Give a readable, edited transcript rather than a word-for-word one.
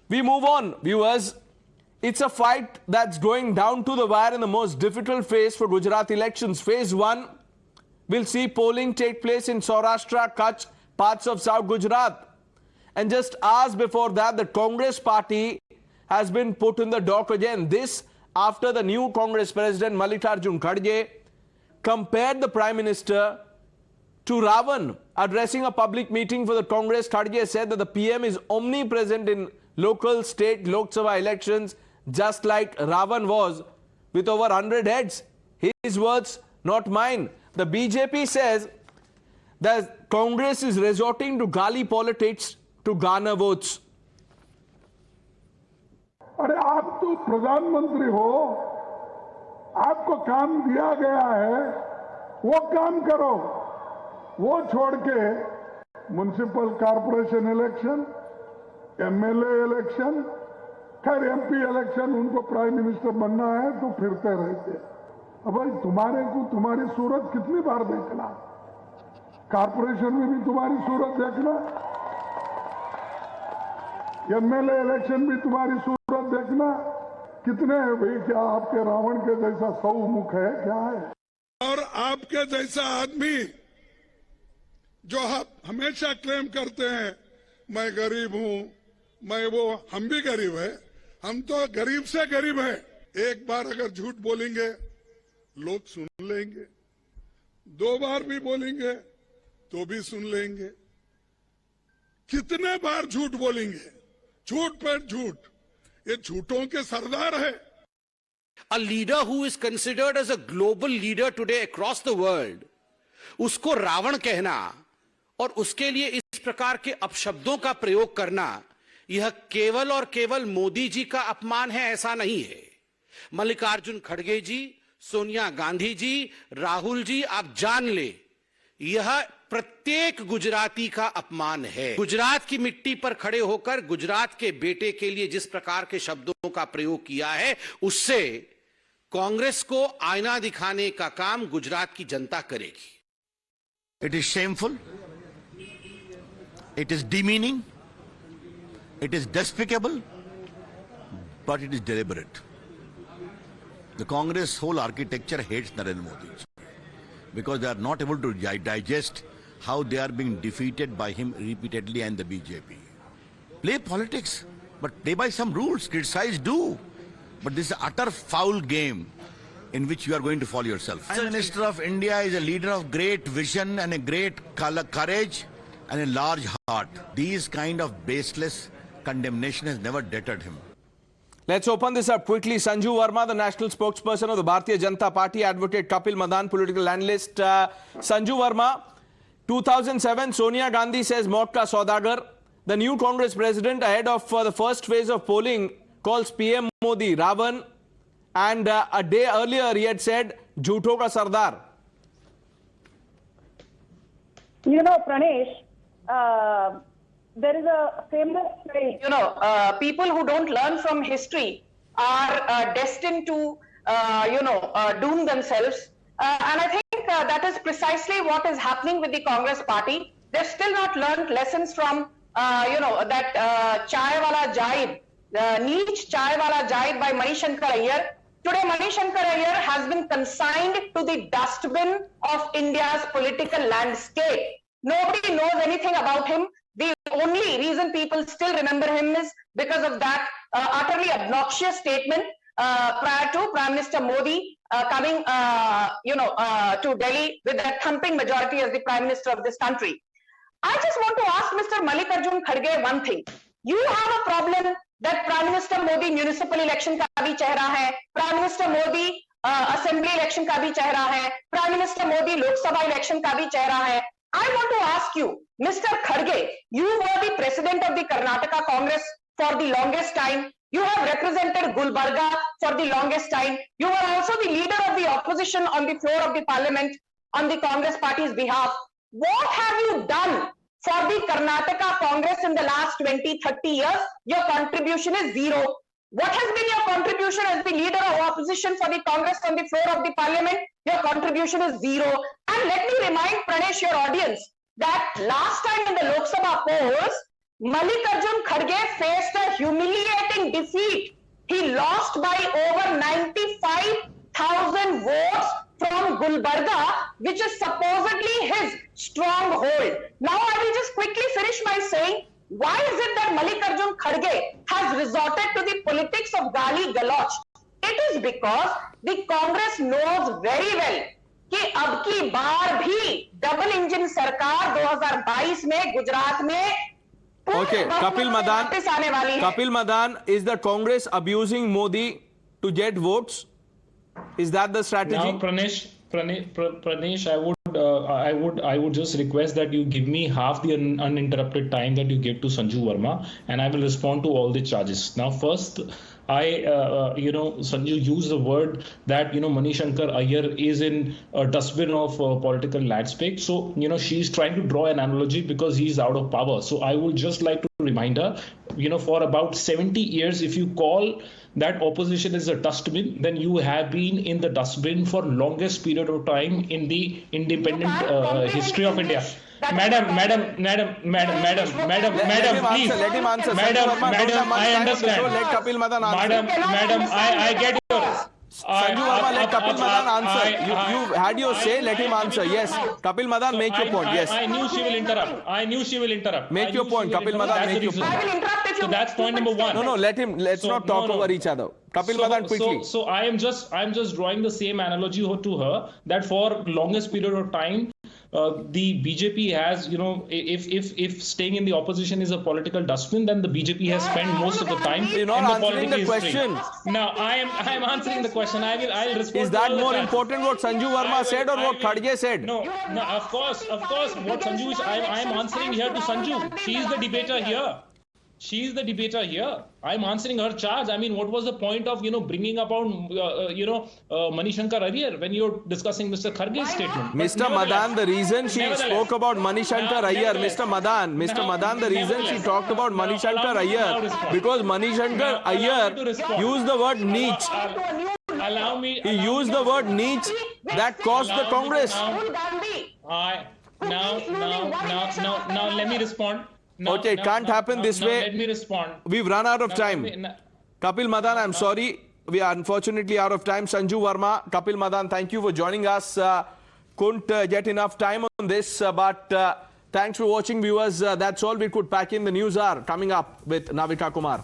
We move on, viewers. It's a fight that's going down to the wire in the most difficult phase for Gujarat elections. Phase 1 will see polling take place in Saurashtra, Kutch, parts of South Gujarat. And just hours before that, the Congress party has been put in the dock again. This after the new Congress president, Mallikarjun Kharge, compared the Prime Minister to Ravana. Addressing a public meeting for the Congress, Kharge said that the PM is omnipresent in local, state, Lok Sabha elections, just like Ravana was with over 100 heads. His words, not mine. The BJP says that Congress is resorting to Gaali politics to garner votes. अरे आप तो प्रधानमंत्री हो, आपको काम दिया गया है, वो काम करो, वो छोड़ के municipal corporation election, MLA election, खैर एमपी इलेक्शन, उनको प्राइम मिनिस्टर बनना है तो फिरते रहते। अब भाई तुम्हारे को तुम्हारी सूरत कितनी बार देखना, कॉर्पोरेशन में भी तुम्हारी सूरत देखना, एमएलए इलेक्शन भी तुम्हारी सूरत देखना, कितने हैं भाई? क्या आपके रावण के जैसा 100 मुख है क्या है? और आपके जैसा आदमी जो आप हमेशा क्लेम करते हैं मैं गरीब हूं, मैं वो, हम भी गरीब है, हम तो गरीब से गरीब है। एक बार अगर झूठ बोलेंगे लोग सुन लेंगे, 2 बार भी बोलेंगे तो भी सुन लेंगे। कितने बार झूठ बोलेंगे? झूठ पर झूठ, ये झूठों के सरदार है। A leader who is considered as a global leader today across the world, उसको रावण कहना और उसके लिए इस प्रकार के अपशब्दों का प्रयोग करना, यह केवल और केवल मोदी जी का अपमान है, ऐसा नहीं है। मल्लिकार्जुन खड़गे जी, सोनिया गांधी जी, राहुल जी, आप जान ले, यह प्रत्येक गुजराती का अपमान है। गुजरात की मिट्टी पर खड़े होकर गुजरात के बेटे के लिए जिस प्रकार के शब्दों का प्रयोग किया है, उससे कांग्रेस को आईना दिखाने का काम गुजरात की जनता करेगी। It is shameful, it is demeaning, it is despicable, but it is deliberate. The Congress whole architecture hates Narendra Modi because they are not able to digest how they are being defeated by him repeatedly and the BJP. Play politics, but play by some rules. Criticize, do. But this is an utter foul game in which you are going to fall yourself. Prime Minister of India is a leader of great vision and a great courage and a large heart. These kind of baseless condemnation has never deterred him. Let's open this up quickly. Sanju Verma, the national spokesperson of the Bharatiya Janata Party, advocate Kapil Madan, political analyst. Sanju Verma, 2007, Sonia Gandhi says Maut ka Saudagar. The new Congress president, ahead of the first phase of polling, calls PM Modi Ravan. And a day earlier, he had said, Jhutho ka Sardar. You know, Pranesh, there is a famous phrase, people who don't learn from history are destined to, doom themselves. And I think that is precisely what is happening with the Congress party. They've still not learned lessons from, that Chai Wala Jaid, Neech Chai Wala Jaid by Manishankar Iyer. Today, Manishankar Iyer has been consigned to the dustbin of India's political landscape. Nobody knows anything about him. The only reason people still remember him is because of that utterly obnoxious statement prior to Prime Minister Modi coming, to Delhi with a thumping majority as the Prime Minister of this country. I just want to ask Mr. Mallikarjun Kharge one thing. You have a problem that Prime Minister Modi municipal election का भी चेहरा है, Prime Minister Modi assembly election का भी चेहरा है, Prime Minister Modi लोक सभा election का भी चेहरा है. I want to ask you, Mr. Kharge, you were the president of the Karnataka Congress for the longest time. You have represented Gulbarga for the longest time. You were also the leader of the opposition on the floor of the parliament on the Congress party's behalf. What have you done for the Karnataka Congress in the last 20-30 years? Your contribution is zero. What has been your contribution as the leader of opposition for the Congress on the floor of the parliament? Your contribution is zero. And let me remind Pranesh, your audience, that last time in the Lok Sabha polls, Mallikarjun Kharge faced a humiliating lost by over 95,000 votes from Gulbarga, which is supposedly his stronghold. Now I will just quickly finish by saying, why is it that Mallikarjun Kharge has resorted to the politics of Gaali, galauj? It is because the Congress knows very well कि अब की बार भी double engine सरकार 2022 में गुजरात में Okay, Kapil Madan, is the Congress abusing Modi to get votes? Is that the strategy? Now, Pranesh, I would just request that you give me half the uninterrupted time that you give to Sanju Verma, and I will respond to all the charges. Now, first, Sanju used the word that, Manishankar Iyer is in a dustbin of political landscape. So, she's trying to draw an analogy because he's out of power. So I would just like to remind her, for about 70 years, if you call that opposition is a dustbin, then you have been in the dustbin for longest period of time in the independent history of India. Madam, please. Let him answer. Madam, I understand. Let Kapil Madan answer. Madam, I get your. Sanju Verma, let Kapil Madan answer. You had your say, let him answer. Yes. Kapil Madan, make your point. Yes. I knew she will interrupt. Make your point. Kapil Madan, make your point. I will interrupt if you. So that's point number one. No, let's not talk over each other. Kapil Madan, quickly. So I am just drawing the same analogy to her that for longest period of time, the BJP has, if staying in the opposition is a political dustbin, then the BJP has spent most of the time in the political history. Now I am answering the question. I'll respond. Is that more important what Sanju Verma said or what Kharge said? No, of course. What Sanju is, I am answering here to Sanju. She is the debater here. I'm answering her charge. I mean, what was the point of, bringing about, Manishankar Iyer when you're discussing Mr. Kharge's statement? Mr. Madan, the reason she spoke about Manishankar Iyer, Mr. Madan, the reason she talked about Manishankar Iyer, because Manishankar Iyer used the word niche. He used the word niche that caused the Congress. Now, let me respond. Okay, it can't happen this way. Let me respond. We've run out of time. Kapil Madan, I'm sorry. We are unfortunately out of time. Sanju Verma, Kapil Madan, thank you for joining us. Couldn't get enough time on this, but thanks for watching, viewers. That's all we could pack in. The news are coming up with Navika Kumar.